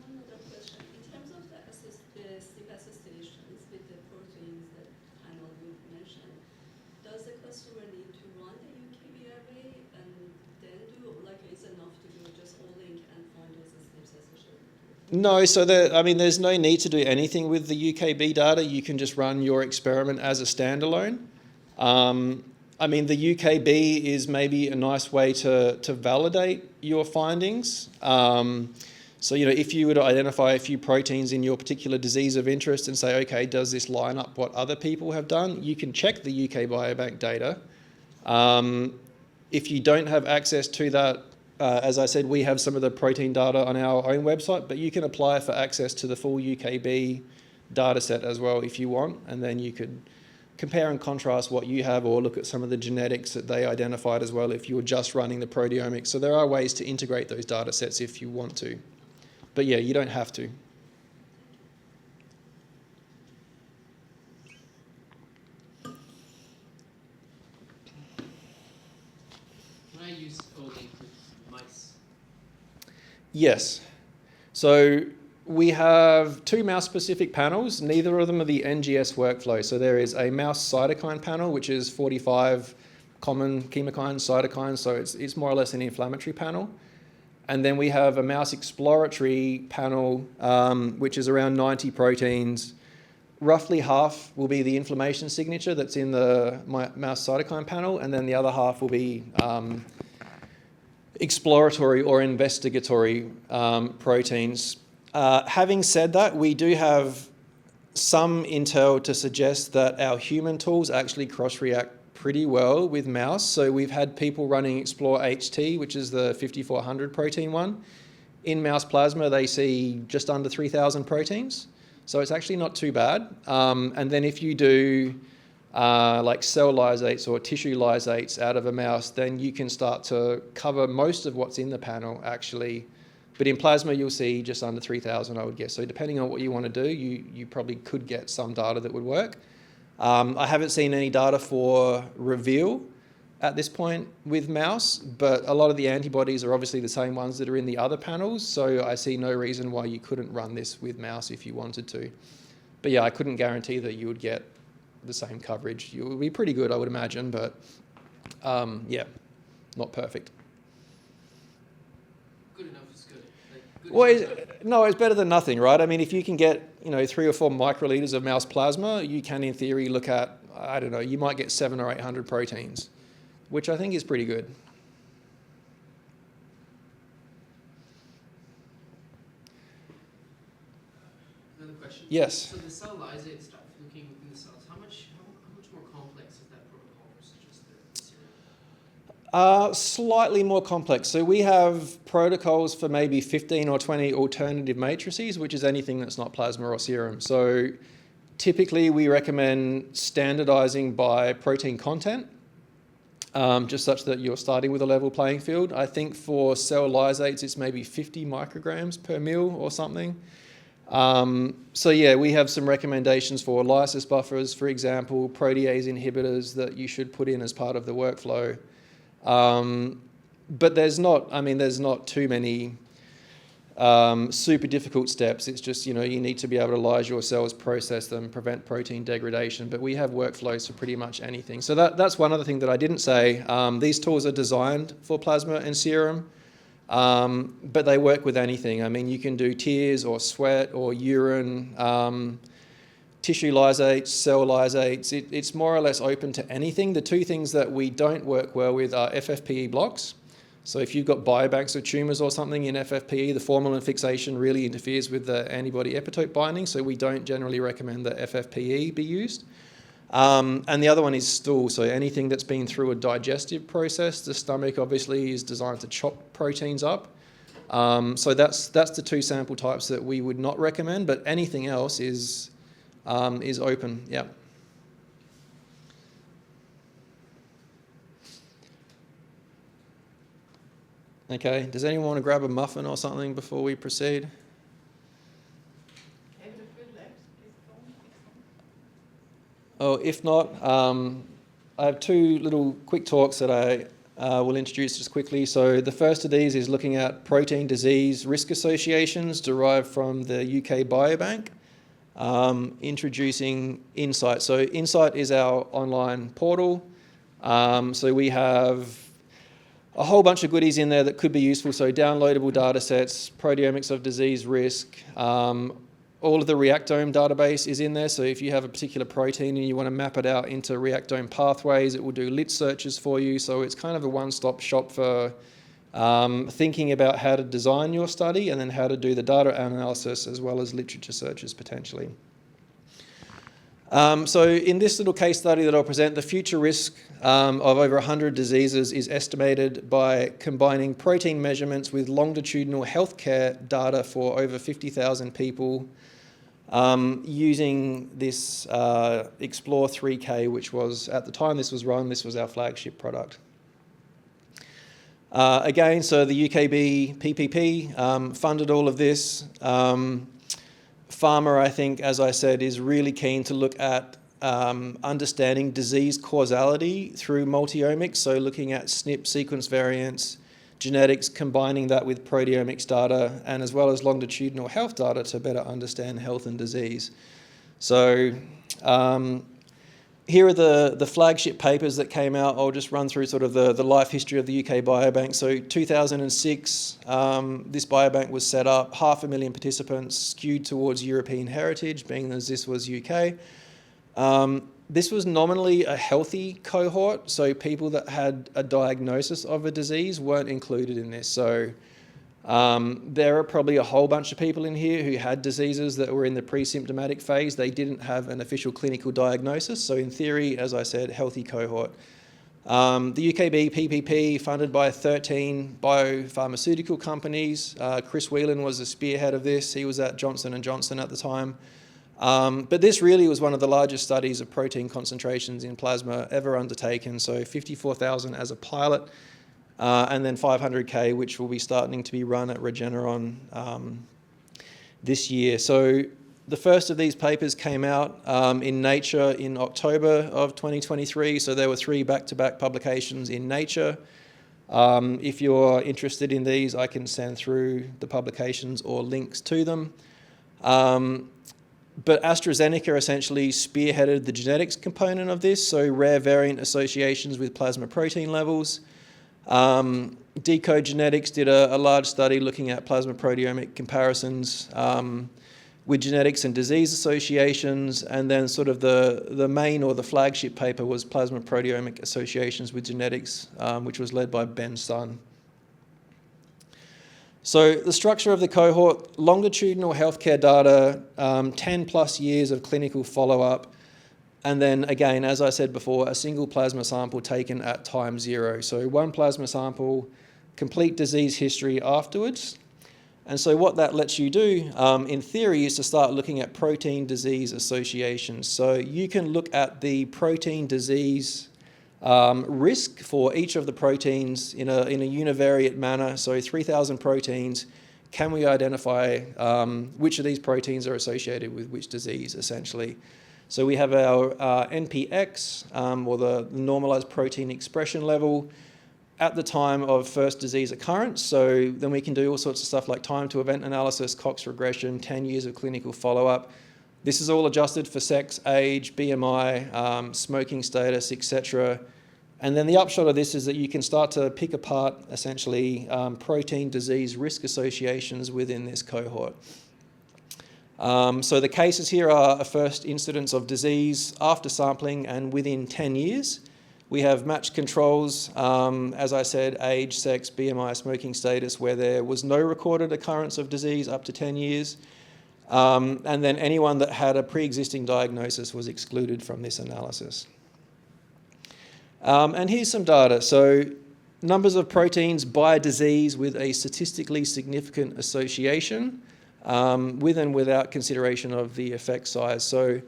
One other question. In terms of the sleep associations with the proteins that panel you mentioned, does the customer need to run the UKB array and then do, like, is enough to do just Olink and find those sleep associated? No, so there's no need to do anything with the UKB data. You can just run your experiment as a standalone. The UKB is maybe a nice way to validate your findings. So, if you were to identify a few proteins in your particular disease of interest and say, okay, does this line up what other people have done? You can check the UK Biobank data. If you don't have access to that, as I said, we have some of the protein data on our own website, but you can apply for access to the full UKB data set as well if you want, and then you could compare and contrast what you have, or look at some of the genetics that they identified as well if you were just running the proteomics. So there are ways to integrate those data sets if you want to. But yeah, you don't have to. Can I use Olink with mice? Yes. So we have 2 mouse-specific panels. Neither of them are the NGS workflow. So there is a mouse cytokine panel, which is 45 common chemokines, cytokines, so it's more or less an inflammatory panel. And then we have a mouse exploratory panel, which is around 90 proteins. Roughly half will be the inflammation signature that's in the mouse cytokine panel, and then the other half will be exploratory or investigatory proteins. Having said that, we do have some intel to suggest that our human tools actually cross-react pretty well with mouse. So we've had people running Explore HT, which is the 5400 protein one. In mouse plasma, they see just under 3,000 proteins. So it's actually not too bad. And then if you do like cell lysates or tissue lysates out of a mouse, then you can start to cover most of what's in the panel actually. But in plasma, you'll see just under 3,000, I would guess. So depending on what you want to do, you probably could get some data that would work. I haven't seen any data for Reveal at this point with mouse, but a lot of the antibodies are obviously the same ones that are in the other panels, so I see no reason why you couldn't run this with mouse if you wanted to. But yeah, I couldn't guarantee that you would get the same coverage. It would be pretty good, I would imagine, but yeah, not perfect. Good enough is good. Like, good Well, no, it's better than nothing, right? I mean, if you can get 3 or 4 microliters of mouse plasma, you can, in theory, look at, I don't know, you might get 700 or 800 proteins, which I think is pretty good. Another question. Yes. So the cell lysate stuff, looking within the cells, how much more complex is that protocol versus just the serum? Slightly more complex. So we have protocols for maybe 15 or 20 alternative matrices, which is anything that's not plasma or serum. So typically we recommend standardizing by protein content, just such that you're starting with a level playing field. I think for cell lysates, it's maybe 50 micrograms per mil or something. So yeah, we have some recommendations for lysis buffers, for example, protease inhibitors that you should put in as part of the workflow. But there's not too many super difficult steps. It's just, you need to be able to lyse your cells, process them, prevent protein degradation. But we have workflows for pretty much anything. So that's one other thing that I didn't say. These tools are designed for plasma and serum, but they work with anything. I mean, you can do tears or sweat or urine, tissue lysates, cell lysates. It's more or less open to anything. The 2 things that we don't work well with are FFPE blocks. So if you've got biobanks of tumours or something in FFPE, the formalin fixation really interferes with the antibody epitope binding, so we don't generally recommend that FFPE be used. And the other one is stool, so anything that's been through a digestive process. The stomach obviously is designed to chop proteins up. So that's the two sample types that we would not recommend, but anything else is open. Yeah. Okay. Does anyone want to grab a muffin or something before we proceed? Oh, if not, I have two little quick talks that I will introduce just quickly. So the first of these is looking at protein disease risk associations derived from the UK Biobank, introducing Insight. So Insight is our online portal. So we have a whole bunch of goodies in there that could be useful. So downloadable data sets, proteomics of disease risk, all of the Reactome database is in there. So if you have a particular protein and you want to map it out into Reactome pathways, it will do lit searches for you. So it's kind of a one-stop shop for thinking about how to design your study and then how to do the data analysis as well as literature searches potentially. So in this little case study that I'll present, the future risk of over 100 diseases is estimated by combining protein measurements with longitudinal healthcare data for over 50,000 people using this Explore 3K, which was, at the time this was run, this was our flagship product. Again, so the UKB PPP funded all of this. Pharma, I think, as I said, is really keen to look at understanding disease causality through multiomics, so looking at SNP sequence variants, genetics, combining that with proteomics data, and as well as longitudinal health data to better understand health and disease. So here are the flagship papers that came out. I'll just run through sort of the life history of the UK Biobank. So 2006, this biobank was set up, 500,000 participants, skewed towards European heritage, being as this was UK. This was nominally a healthy cohort, so people that had a diagnosis of a disease weren't included in this. So there are probably a whole bunch of people in here who had diseases that were in the pre-symptomatic phase. They didn't have an official clinical diagnosis. So in theory, as I said, healthy cohort. The UKB PPP, funded by 13 biopharmaceutical companies. Chris Whelan was the spearhead of this. He was at Johnson & Johnson at the time. But this really was one of the largest studies of protein concentrations in plasma ever undertaken. So 54,000 as a pilot. And then 500K, which will be starting to be run at Regeneron this year. So the first of these papers came out in Nature in October of 2023. So there were 3 back-to-back publications in Nature. If you're interested in these, I can send through the publications or links to them. But AstraZeneca essentially spearheaded the genetics component of this, so rare variant associations with plasma protein levels. Decode Genetics did a large study looking at plasma proteomic comparisons with genetics and disease associations, and then sort of the main or the flagship paper was plasma proteomic associations with genetics, which was led by Ben Sun. So the structure of the cohort, longitudinal healthcare data, 10 plus years of clinical follow-up, and then again, as I said before, a single plasma sample taken at time 0. So 1 plasma sample, complete disease history afterwards. And so what that lets you do, in theory, is to start looking at protein disease associations. So you can look at the protein disease risk for each of the proteins in a univariate manner. So 3,000 proteins, can we identify which of these proteins are associated with which disease, essentially? So we have our NPX, or the normalized protein expression level, at the time of first disease occurrence. So then we can do all sorts of stuff like time to event analysis, Cox regression, 10 years of clinical follow-up. This is all adjusted for sex, age, BMI, smoking status, etc. And then the upshot of this is that you can start to pick apart, essentially, protein disease risk associations within this cohort. So the cases here are a first incidence of disease after sampling and within 10 years. We have matched controls, as I said, age, sex, BMI, smoking status, where there was no recorded occurrence of disease up to 10 years. And then anyone that had a pre-existing diagnosis was excluded from this analysis. And here's some data. So numbers of proteins by disease with a statistically significant association, with and without consideration of the effect size. So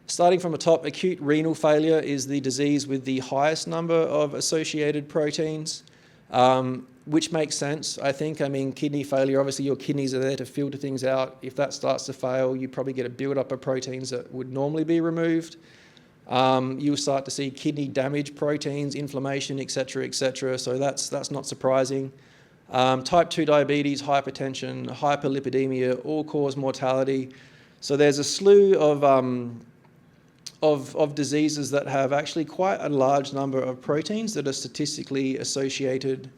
starting from the top, acute renal failure is the disease with the highest number of associated proteins, which makes sense, I think. I mean, kidney failure, obviously your kidneys are there to filter things out. If that starts to fail, you probably get a build-up of proteins that would normally be removed. You'll start to see kidney damage proteins, inflammation, etc., etc. So that's not surprising. Type 2 diabetes, hypertension, hyperlipidemia all cause mortality. So there's a slew of diseases that have actually quite a large number of proteins that are statistically associated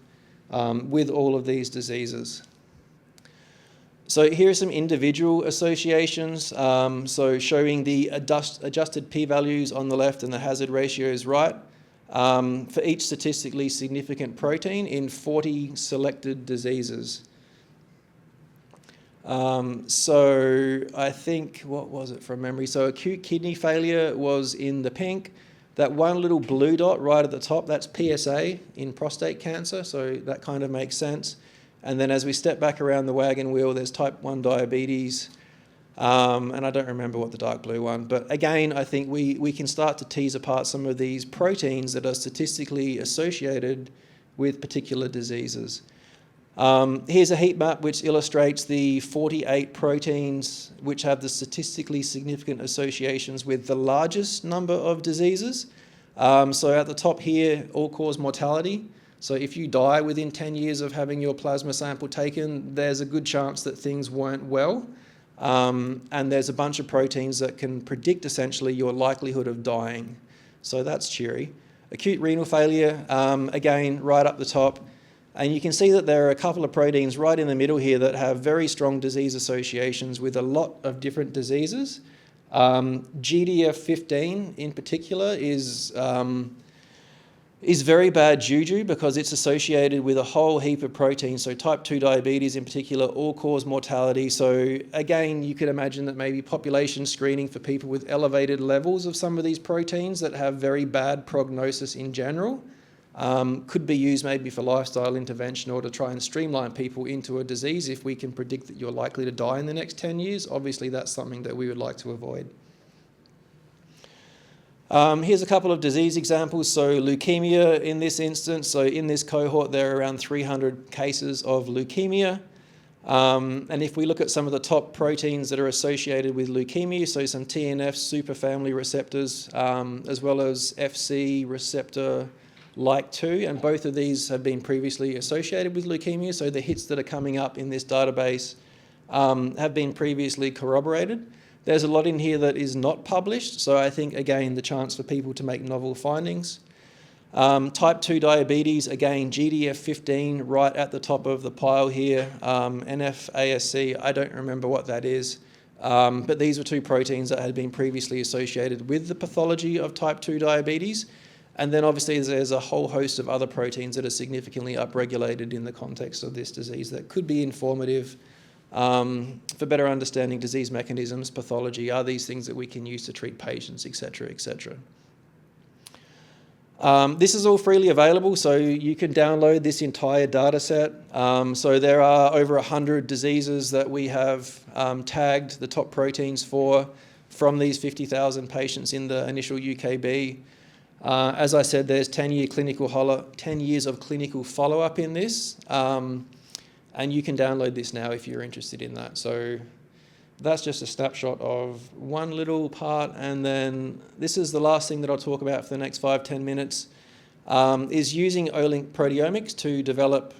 with all of these diseases. So here are some individual associations, so showing the adjusted p-values on the left and the hazard ratios right, for each statistically significant protein in 40 selected diseases. So I think, what was it from memory? So acute kidney failure was in the pink. That one little blue dot right at the top, that's PSA in prostate cancer, so that kind of makes sense. And then as we step back around the wagon wheel, there's type 1 diabetes, and I don't remember what the dark blue one, but again, I think we can start to tease apart some of these proteins that are statistically associated with particular diseases. Here's a heat map which illustrates the 48 proteins which have the statistically significant associations with the largest number of diseases. So at the top here, all-cause mortality. So if you die within 10 years of having your plasma sample taken, there's a good chance that things weren't well. And there's a bunch of proteins that can predict essentially your likelihood of dying. So that's cheery. Acute renal failure, again, right up the top. And you can see that there are a couple of proteins right in the middle here that have very strong disease associations with a lot of different diseases. GDF15 in particular is very bad juju because it's associated with a whole heap of proteins. So type 2 diabetes in particular all cause mortality. So again, you could imagine that maybe population screening for people with elevated levels of some of these proteins that have very bad prognosis in general could be used maybe for lifestyle intervention or to try and streamline people into a disease if we can predict that you're likely to die in the next 10 years. Obviously, that's something that we would like to avoid. Here's a couple of disease examples. So leukemia in this instance. So in this cohort, there are around 300 cases of leukemia. And if we look at some of the top proteins that are associated with leukemia, so some TNF superfamily receptors, as well as FC receptor like 2, and both of these have been previously associated with leukemia. So the hits that are coming up in this database have been previously corroborated. There's a lot in here that is not published, so I think, again, the chance for people to make novel findings. Type 2 diabetes, again, GDF15 right at the top of the pile here. NFASC, I don't remember what that is, but these were two proteins that had been previously associated with the pathology of type 2 diabetes. And then obviously there's a whole host of other proteins that are significantly upregulated in the context of this disease that could be informative for better understanding disease mechanisms, pathology, are these things that we can use to treat patients, etc., etc. This is all freely available, so you can download this entire data set. So there are over 100 diseases that we have tagged the top proteins for from these 50,000 patients in the initial UKB. As I said, there's 10 years of clinical follow-up in this, and you can download this now if you're interested in that. So that's just a snapshot of one little part, and then this is the last thing that I'll talk about for the next 5-10 minutes, is using Olink Proteomics to develop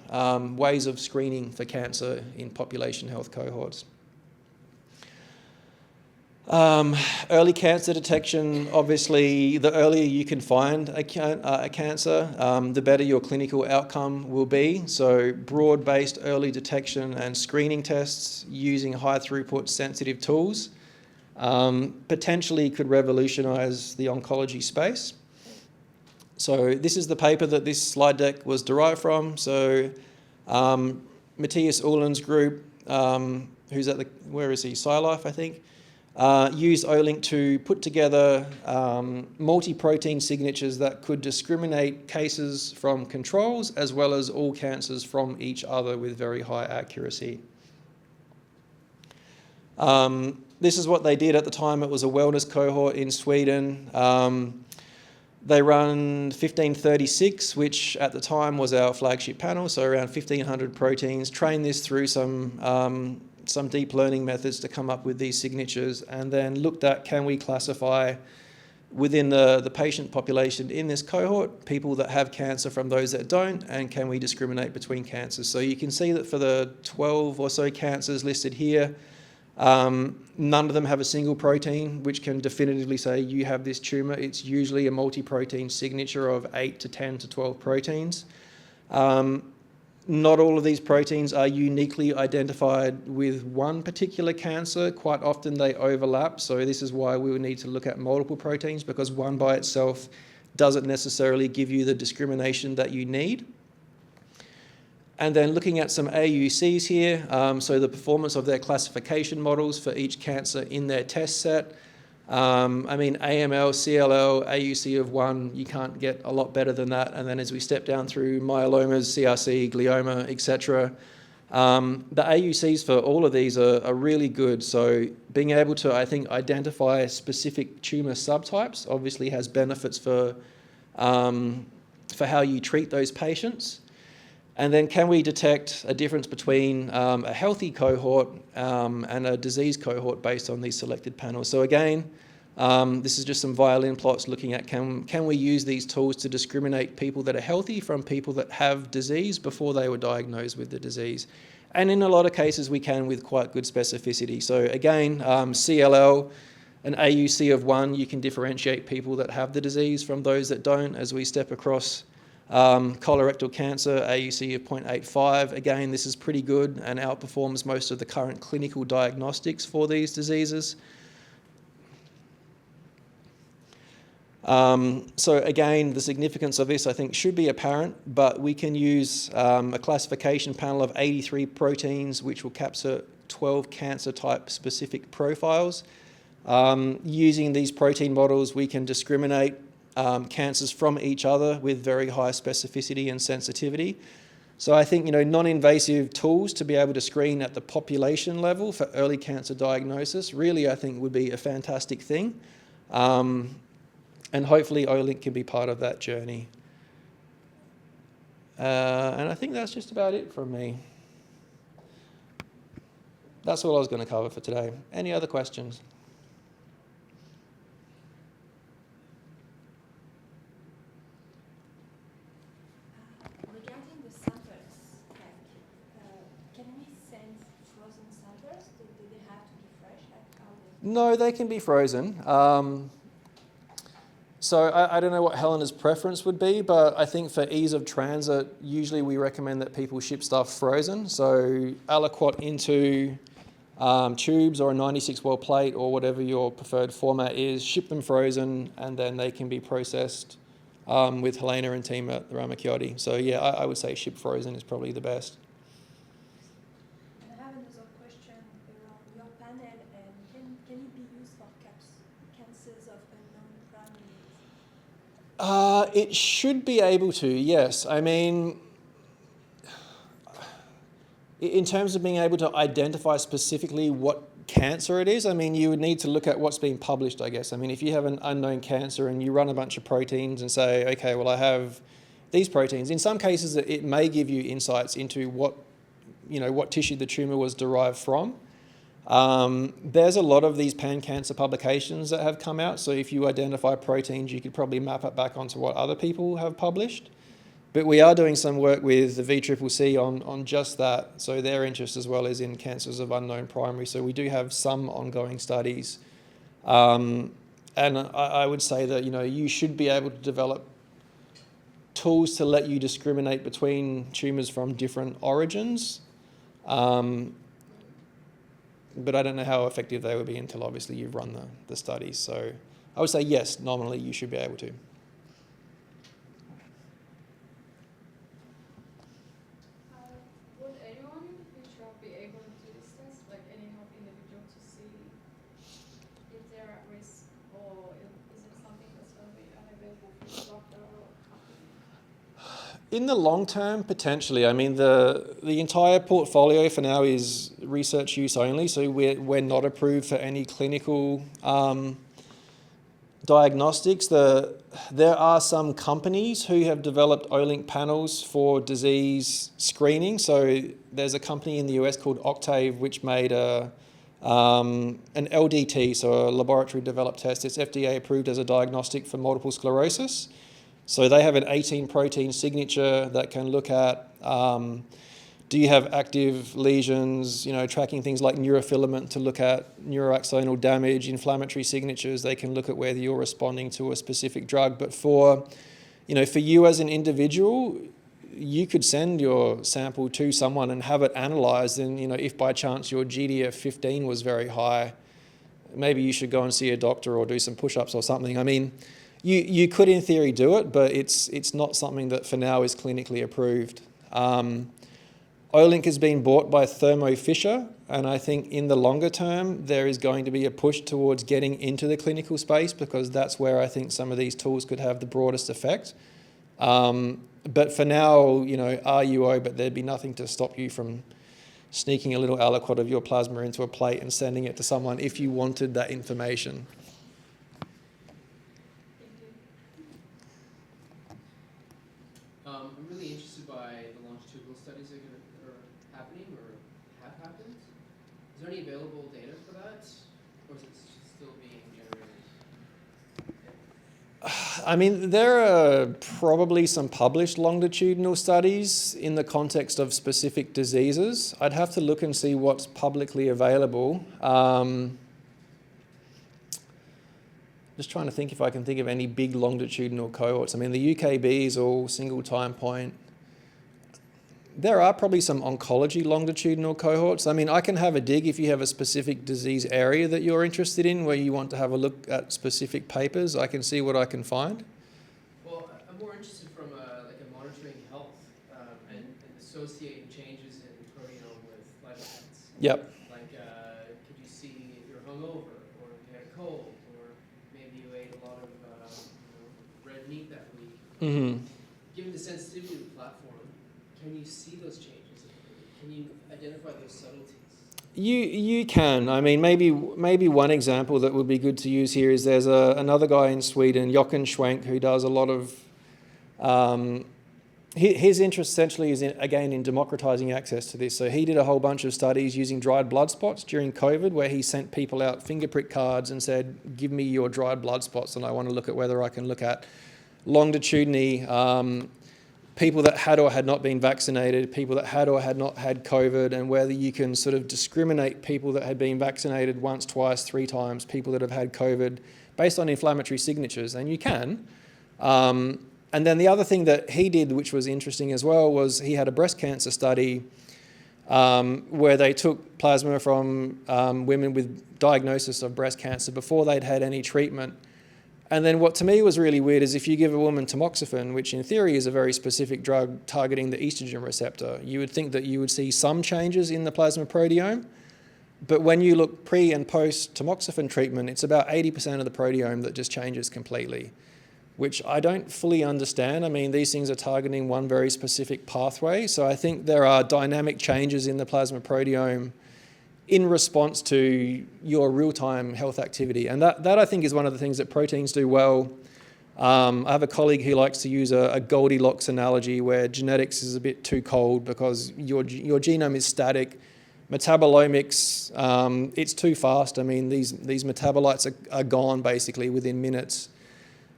ways of screening for cancer in population health cohorts. Early cancer detection, obviously, the earlier you can find a cancer, the better your clinical outcome will be. So broad-based early detection and screening tests using high-throughput sensitive tools potentially could revolutionize the oncology space. So this is the paper that this slide deck was derived from. So Matthias Uhlen's group, who's at where is he? SciLife, I think. used Olink to put together multi-protein signatures that could discriminate cases from controls as well as all cancers from each other with very high accuracy. This is what they did at the time. It was a wellness cohort in Sweden. They run 1536, which at the time was our flagship panel, so around 1,500 proteins, trained this through some deep learning methods to come up with these signatures, and then looked at, can we classify within the patient population in this cohort people that have cancer from those that don't, and can we discriminate between cancers? So you can see that for the 12 or so cancers listed here, none of them have a single protein which can definitively say you have this tumour. It's usually a multi-protein signature of 8 to 10 to 12 proteins. Not all of these proteins are uniquely identified with one particular cancer. Quite often they overlap, so this is why we would need to look at multiple proteins, because one by itself doesn't necessarily give you the discrimination that you need. And then looking at some AUCs here, so the performance of their classification models for each cancer in their test set. I mean, AML, CLL, AUC of 1, you can't get a lot better than that. And then as we step down through myelomas, CRC, glioma, etc., the AUCs for all of these are really good. So being able to, I think, identify specific tumour subtypes obviously has benefits for how you treat those patients. And then can we detect a difference between a healthy cohort and a disease cohort based on these selected panels? So again, this is just some violin plots looking at can we use these tools to discriminate people that are healthy from people that have disease before they were diagnosed with the disease? And in a lot of cases we can with quite good specificity. So again, CLL, an AUC of 1, you can differentiate people that have the disease from those that don't. As we step across colorectal cancer, AUC of 0.85. Again, this is pretty good and outperforms most of the current clinical diagnostics for these diseases. So again, the significance of this, I think, should be apparent, but we can use a classification panel of 83 proteins, which will capture 12 cancer-type specific profiles. Using these protein models, we can discriminate cancers from each other with very high specificity and sensitivity. So I think, non-invasive tools to be able to screen at the population level for early cancer diagnosis really, I think, would be a fantastic thing. And hopefully Olink can be part of that journey. And I think that's just about it from me. That's all I was going to cover for today. Any other questions? Regarding the samples, can we send frozen samples? Do they have to be fresh? No, they can be frozen. So I don't know what Helena's preference would be, but I think for ease of transit, usually we recommend that people ship stuff frozen. So aliquot into tubes or a 96-well plate or whatever your preferred format is, ship them frozen, and then they can be processed with Helena and team at the Ramacchiotti. So yeah, I would say ship frozen is probably the best. And I have another question around your panel, and can it be used for cancers of unknown primaries? It should be able to, yes. I mean, in terms of being able to identify specifically what cancer it is, I mean, you would need to look at what's been published, I guess. I mean, if you have an unknown cancer and you run a bunch of proteins and say, okay, well, I have these proteins, in some cases it may give you insights into what tissue the tumor was derived from. There's a lot of these pan-cancer publications that have come out, so if you identify proteins, you could probably map it back onto what other people have published. But we are doing some work with the VCCC on just that, so their interest as well is in cancers of unknown primary. So we do have some ongoing studies. And I would say that, you should be able to develop tools to let you discriminate between tumours from different origins. But I don't know how effective they would be until obviously you've run the studies. So I would say yes, nominally you should be able to. Would anyone in the future be able to do this test, like any healthy individual, to see In the long term, potentially. I mean, the entire portfolio for now is research use only, so we're not approved for any clinical diagnostics. There are some companies who have developed Olink panels for disease screening. So there's a company in the US called Octave which made an LDT, so a laboratory developed test. It's FDA approved as a diagnostic for multiple sclerosis. So they have an 18 protein signature that can look at do you have active lesions, tracking things like neurofilament to look at neuroaxonal damage, inflammatory signatures. They can look at whether you're responding to a specific drug. But for you as an individual, you could send your sample to someone and have it analyzed. And, if by chance your GDF-15 was very high, maybe you should go and see a doctor or do some push-ups or something. I mean, you could in theory do it, but it's not something that for now is clinically approved. Olink has been bought by Thermo Fisher, and I think in the longer term there is going to be a push towards getting into the clinical space, because that's where I think some of these tools could have the broadest effect. But for now, RUO, but there'd be nothing to stop you from sneaking a little aliquot of your plasma into a plate and sending it to someone if you wanted that information. I'm really interested by the longitudinal studies that are happening or have happened. Is there any available data for that, or is it still being generated? I mean, there are probably some published longitudinal studies in the context of specific diseases. I'd have to look and see what's publicly available. Just trying to think if I can think of any big longitudinal cohorts. I mean, the UKB is all single time point. There are probably some oncology longitudinal cohorts. I mean, I can have a dig if you have a specific disease area that you're interested in, where you want to have a look at specific papers. I can see what I can find. Well, I'm more interested from a monitoring health and associating changes in proteome with life events. Yep. Like, could you see if you're hungover, or if you had a cold, or maybe you ate a lot of red meat that week. Mm-hmm. Given the sensitivity of the platform, can you see those changes? Can you identify those subtleties? You can. I mean, maybe one example that would be good to use here is there's another guy in Sweden, Jochen Schwenk, who does a lot of... his interest essentially is, in democratizing access to this. So he did a whole bunch of studies using dried blood spots during COVID, where he sent people out finger prick cards and said, give me your dried blood spots, and I want to look at whether I can look at longitudinally people that had or had not been vaccinated, people that had or had not had COVID, and whether you can sort of discriminate people that had been vaccinated once, twice, 3 times, people that have had COVID, based on inflammatory signatures, and you can. And then the other thing that he did, which was interesting as well, was he had a breast cancer study where they took plasma from women with diagnosis of breast cancer before they'd had any treatment. And then what to me was really weird is if you give a woman tamoxifen, which in theory is a very specific drug targeting the estrogen receptor, you would think that you would see some changes in the plasma proteome. But when you look pre and post tamoxifen treatment, it's about 80% of the proteome that just changes completely, which I don't fully understand. I mean, these things are targeting one very specific pathway. So I think there are dynamic changes in the plasma proteome in response to your real-time health activity. And that I think is one of the things that proteins do well. I have a colleague who likes to use a Goldilocks analogy, where genetics is a bit too cold because your genome is static. Metabolomics, it's too fast. I mean, these metabolites are gone basically within minutes.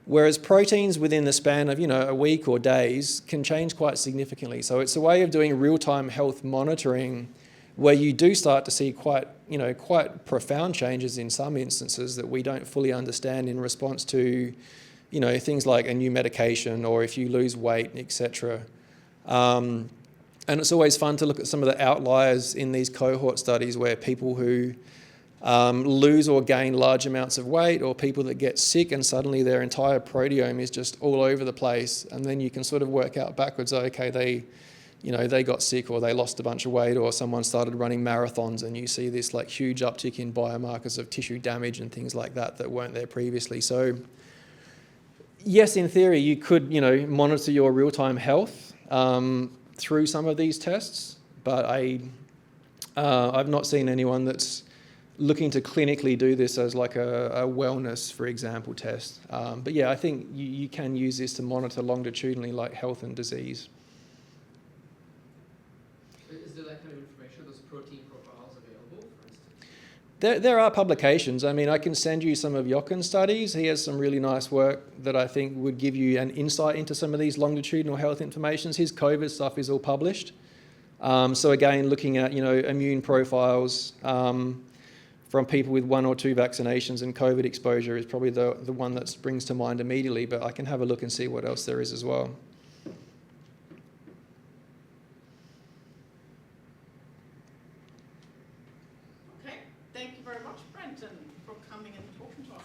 Whereas proteins within the span of, a week or days can change quite significantly. So it's a way of doing real-time health monitoring where you do start to see quite profound changes in some instances that we don't fully understand in response to, things like a new medication or if you lose weight, etc. And it's always fun to look at some of the outliers in these cohort studies where people who lose or gain large amounts of weight, or people that get sick and suddenly their entire proteome is just all over the place, and then you can sort of work out backwards, okay, they got sick or they lost a bunch of weight, or someone started running marathons, and you see this like huge uptick in biomarkers of tissue damage and things like that weren't there previously. So yes, in theory, you could, monitor your real-time health. through some of these tests, but I've not seen anyone that's looking to clinically do this as like a wellness, for example, test. But yeah, I think you can use this to monitor longitudinally, like health and disease. Is there that kind of information, those protein profiles available, for instance? There are publications. I mean, I can send you some of Jochen's studies. He has some really nice work that I think would give you an insight into some of these longitudinal health informations. His COVID stuff is all published. So again, looking at, immune profiles from people with 1 or 2 vaccinations and COVID exposure is probably the one that springs to mind immediately, but I can have a look and see what else there is as well. Okay, thank you very much, Brenton, for coming and talking to us